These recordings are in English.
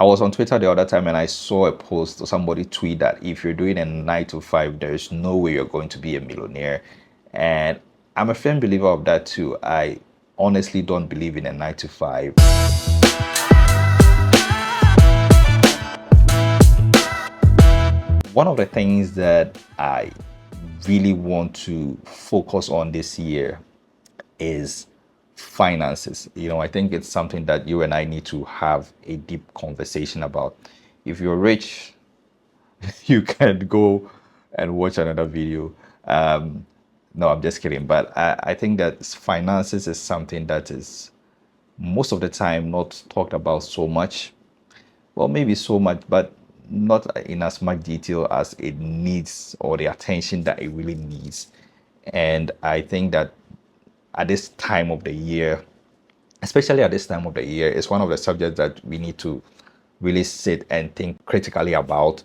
I was on Twitter the other time and I saw a post or somebody tweet that if you're doing a 9 to 5, there's no way you're going to be a millionaire. And I'm a firm believer of that too. I honestly don't believe in a 9 to 5. One of the things that I really want to focus on this year is finances. I think it's something that you and I need to have a deep conversation about. If you're rich, you can go and watch another video. No, I'm just kidding. But I think that finances is something that is most of the time not talked about so much. Well, maybe so much, but not in as much detail as it needs or the attention that it really needs. And I think that at this time of the year, especially at this time of the year, it's one of the subjects that we need to really sit and think critically about,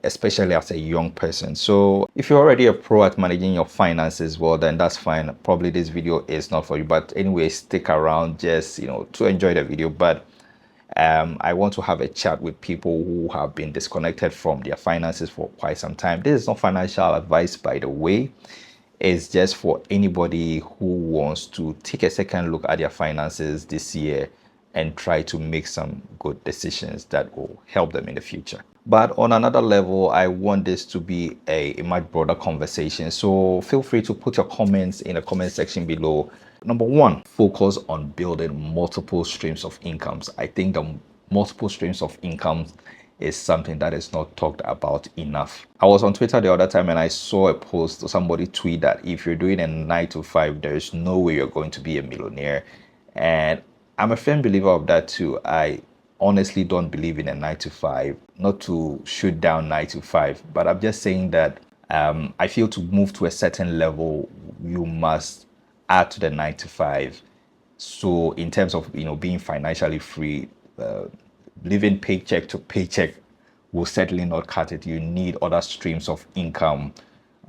especially as a young person. So if you're already a pro at managing your finances, well, then that's fine. Probably this video is not for you, but anyway, stick around just, to enjoy the video. But I want to have a chat with people who have been disconnected from their finances for quite some time. This is not financial advice, by the way. It's just for anybody who wants to take a second look at their finances this year and try to make some good decisions that will help them in the future. But on another level, I want this to be a much broader conversation. So feel free to put your comments in the comment section below. Number one, focus on building multiple streams of incomes. I think the multiple streams of income is something that is not talked about enough. I was on Twitter the other time and I saw a post or somebody tweet that if you're doing a 9 to 5, there's no way you're going to be a millionaire. And I'm a firm believer of that too. I honestly don't believe in a 9 to 5, not to shoot down 9 to 5, but I'm just saying that I feel to move to a certain level, you must add to the 9 to 5. So in terms of being financially free, living paycheck to paycheck will certainly not cut it. You need other streams of income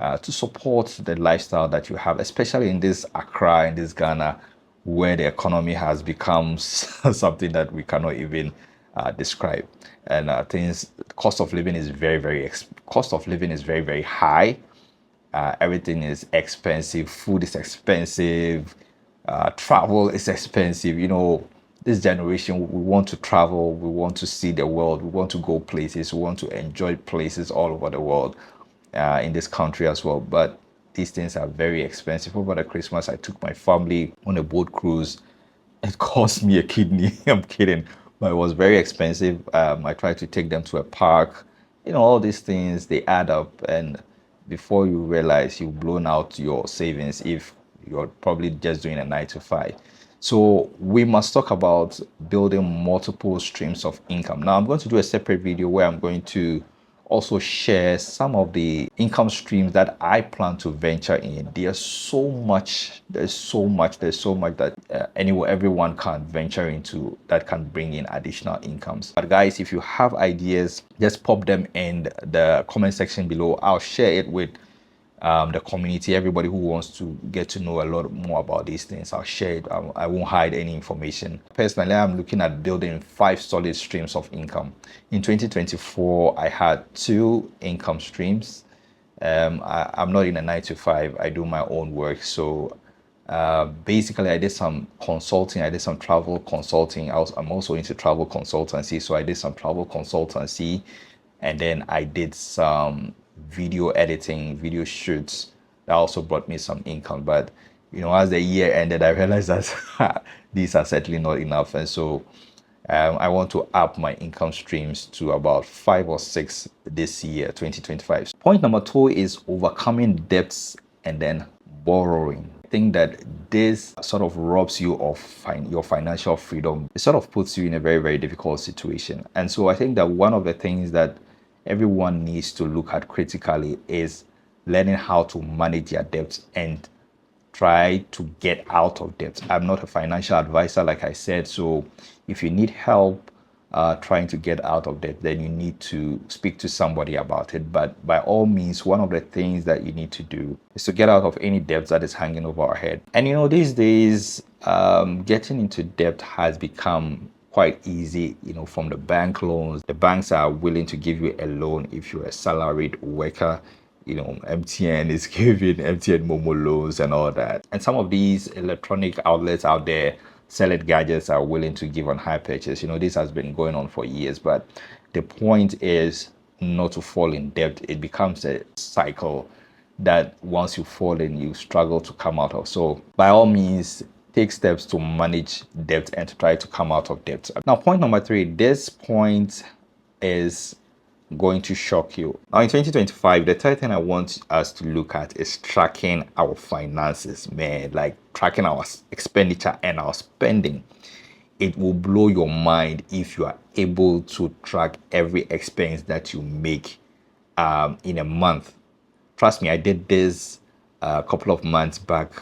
to support the lifestyle that you have, especially in this Accra, in this Ghana, where the economy has become something that we cannot even describe. And cost of living is very, very high. Everything is expensive. Food is expensive. Travel is expensive. This generation, we want to travel, we want to see the world, we want to go places, we want to enjoy places all over the world, in this country as well. But these things are very expensive. Over the Christmas, I took my family on a boat cruise. It cost me a kidney. I'm kidding, but it was very expensive. I tried to take them to a park. All these things, they add up, and before you realize, you've blown out your savings if you're probably just doing a 9 to 5. So we must talk about building multiple streams of income. Now, I'm going to do a separate video where I'm going to also share some of the income streams that I plan to venture in. There's so much that everyone can venture into that can bring in additional incomes. But guys, if you have ideas, just pop them in the comment section below. I'll share it with the community, everybody who wants to get to know a lot more about these things. I'll share it. I won't hide any information. Personally, I'm looking at building 5 solid streams of income. In 2024, I had 2 income streams. I'm not in a 9 to 5. I do my own work. So basically, I did some consulting. I did some travel consulting. I'm also into travel consultancy. So I did some travel consultancy, and then I did some video editing, video shoots. That also brought me some income. But as the year ended, I realized that these are certainly not enough, and so I want to up my income streams to about 5 or 6 this year, 2025. Point number 2 is overcoming debts and then borrowing. I think that this sort of robs you of your financial freedom. It sort of puts you in a very, very difficult situation. And so I think that one of the things that everyone needs to look at critically is learning how to manage their debts and try to get out of debt. I'm not a financial advisor, like I said, so if you need help trying to get out of debt, then you need to speak to somebody about it. But by all means, one of the things that you need to do is to get out of any debt that is hanging over our head. And these days, getting into debt has become quite easy, from the bank loans. The banks are willing to give you a loan if you're a salaried worker. MTN is giving MTN Momo loans and all that. And some of these electronic outlets out there selling gadgets are willing to give on high purchase. This has been going on for years, but the point is not to fall in debt. It becomes a cycle that once you fall in, you struggle to come out of. So by all means, take steps to manage debt and to try to come out of debt. Now, point number 3, this point is going to shock you. Now, in 2025, the third thing I want us to look at is tracking our finances, man, like tracking our expenditure and our spending. It will blow your mind if you are able to track every expense that you make in a month. Trust me, I did this a couple of months back.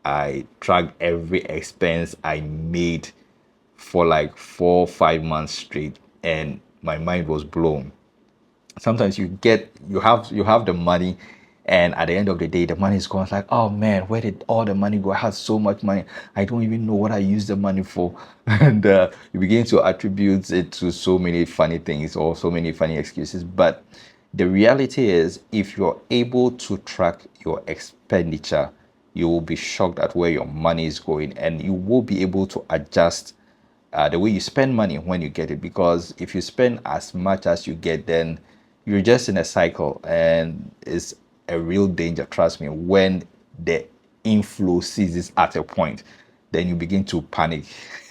I tracked every expense I made for like 4 or 5 months straight, and my mind was blown. Sometimes you have the money, and at the end of the day the money is gone. It's like, oh man, where did all the money go? I had so much money, I don't even know what I used the money for. And you begin to attribute it to so many funny things or so many funny excuses. But the reality is, if you're able to track your expenditure, you will be shocked at where your money is going, and you will be able to adjust the way you spend money when you get it. Because if you spend as much as you get, then you're just in a cycle, and it's a real danger. Trust me, when the inflow ceases at a point, then you begin to panic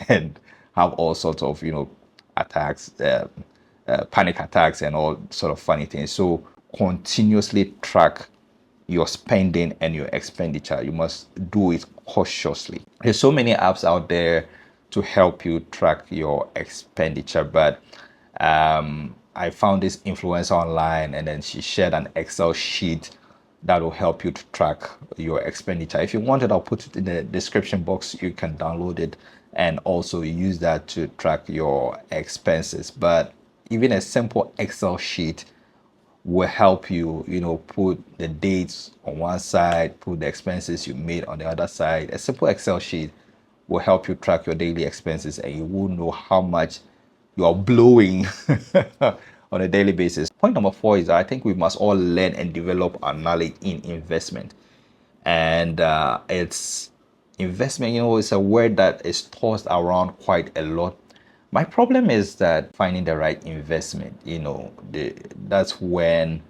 and have all sorts of attacks, panic attacks and all sort of funny things. So continuously track your spending and your expenditure. You must do it cautiously. There's so many apps out there to help you track your expenditure, but I found this influencer online, and then she shared an Excel sheet that will help you to track your expenditure. If you want it, I'll put it in the description box. You can download it and also use that to track your expenses. But even a simple Excel sheet will help you, put the dates on one side, put the expenses you made on the other side. A simple Excel sheet will help you track your daily expenses, and you will know how much you're blowing on a daily basis. Point number 4 is, I think we must all learn and develop our knowledge in investment. And it's investment, it's a word that is tossed around quite a lot. My problem is that finding the right investment, that's when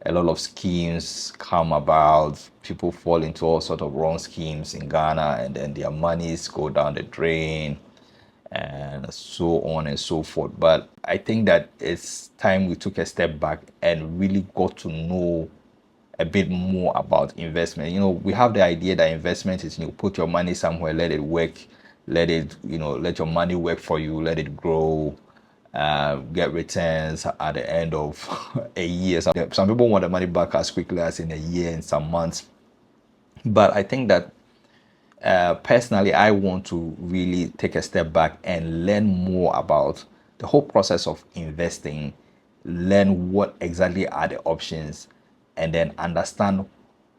a lot of schemes come about. People fall into all sort of wrong schemes in Ghana, and then their monies go down the drain and so on and so forth. But I think that it's time we took a step back and really got to know a bit more about investment. We have the idea that investment is, put your money somewhere, let it work, let your money work for you, let it grow, get returns at the end of a year. Some people want the money back as quickly as in a year and some months. But I think that personally, I want to really take a step back and learn more about the whole process of investing, learn what exactly are the options, and then understand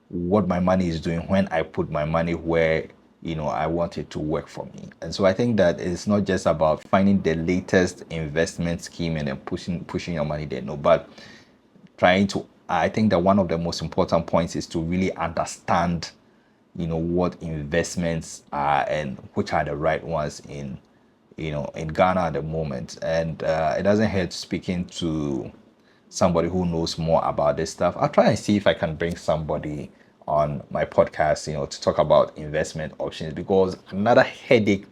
what my money is doing when I put my money where I want it to work for me. And so I think that it's not just about finding the latest investment scheme and then pushing your money there, no, but I think that one of the most important points is to really understand what investments are and which are the right ones in Ghana at the moment. And it doesn't hurt speaking to somebody who knows more about this stuff. I'll try and see if I can bring somebody on my podcast, to talk about investment options, because another headache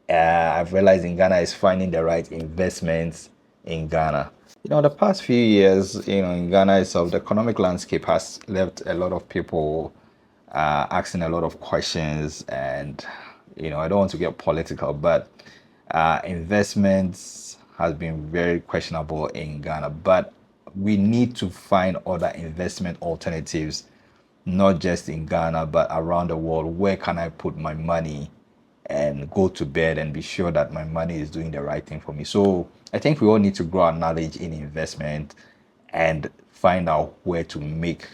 I've realized in Ghana is finding the right investments in Ghana. The past few years, in Ghana itself, the economic landscape has left a lot of people asking a lot of questions, and I don't want to get political, but investments has been very questionable in Ghana. But we need to find other investment alternatives, not just in Ghana but around the world. Where can I put my money and go to bed and be sure that my money is doing the right thing for me? So I think we all need to grow our knowledge in investment and find out where to make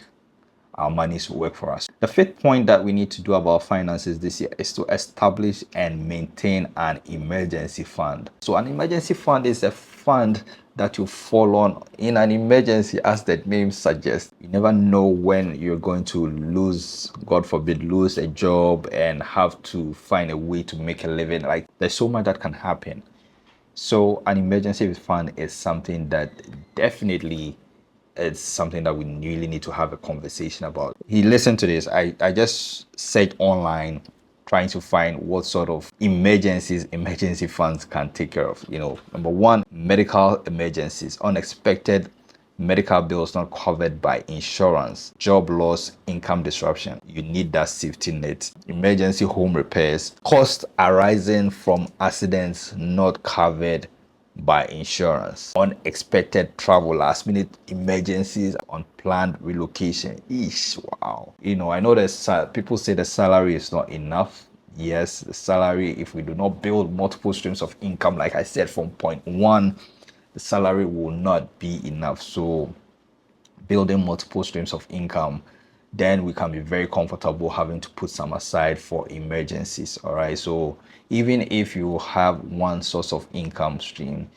our monies work for us. The fifth point that we need to do about finances this year is to establish and maintain an emergency fund. So an emergency fund is a fund that you fall on in an emergency, as the name suggests. You never know when you're going to lose, God forbid, lose a job and have to find a way to make a living. Like, there's so much that can happen. So an emergency fund is something that definitely, it's something that we really need to have a conversation about. He listened to this. I just searched online trying to find what sort of emergency funds can take care of. Number one, medical emergencies, unexpected medical bills not covered by insurance, job loss, income disruption. You need that safety net. Emergency home repairs, costs arising from accidents not covered by insurance, unexpected travel, last minute emergencies, unplanned relocation. Wow. I know that people say the salary is not enough. Yes, the salary, if we do not build multiple streams of income, like I said, from point one, the salary will not be enough. So building multiple streams of income, then we can be very comfortable having to put some aside for emergencies. All right, so even if you have one source of income stream,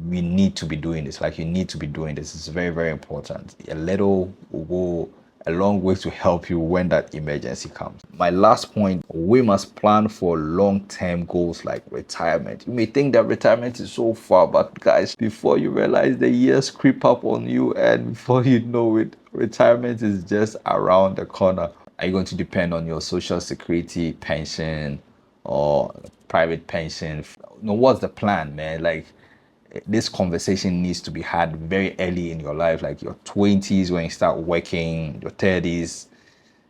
we need to be doing this. Like, you need to be doing this. It's very, very important. A little will go a long way to help you when that emergency comes. My last point, we must plan for long-term goals like retirement. You may think that retirement is so far, but guys, before you realize, the years creep up on you, and before you know it, retirement is just around the corner. Are you going to depend on your social security pension or private pension? What's the plan, man? Like, this conversation needs to be had very early in your life, like your 20s, when you start working, your 30s.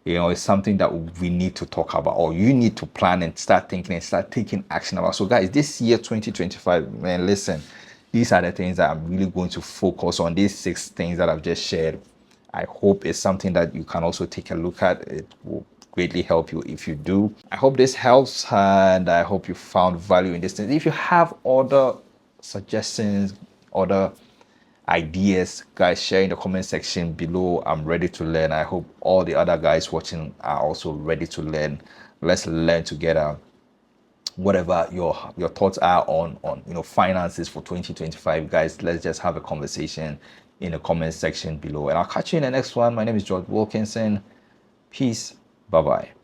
It's something that we need to talk about, or you need to plan and start thinking and start taking action about. So guys, this year 2025, man, listen, these are the things that I'm really going to focus on. These 6 things that I've just shared, I hope it's something that you can also take a look at. It will greatly help you if you do. I hope this helps, and I hope you found value in this thing. If you have other suggestions, other ideas, guys, share in the comment section below. I'm ready to learn. I hope all the other guys watching are also ready to learn. Let's learn together. Whatever your thoughts are on finances for 2025, guys, let's just have a conversation in the comment section below, and I'll catch you in the next one. My name is George Wilkinson. Peace. Bye bye.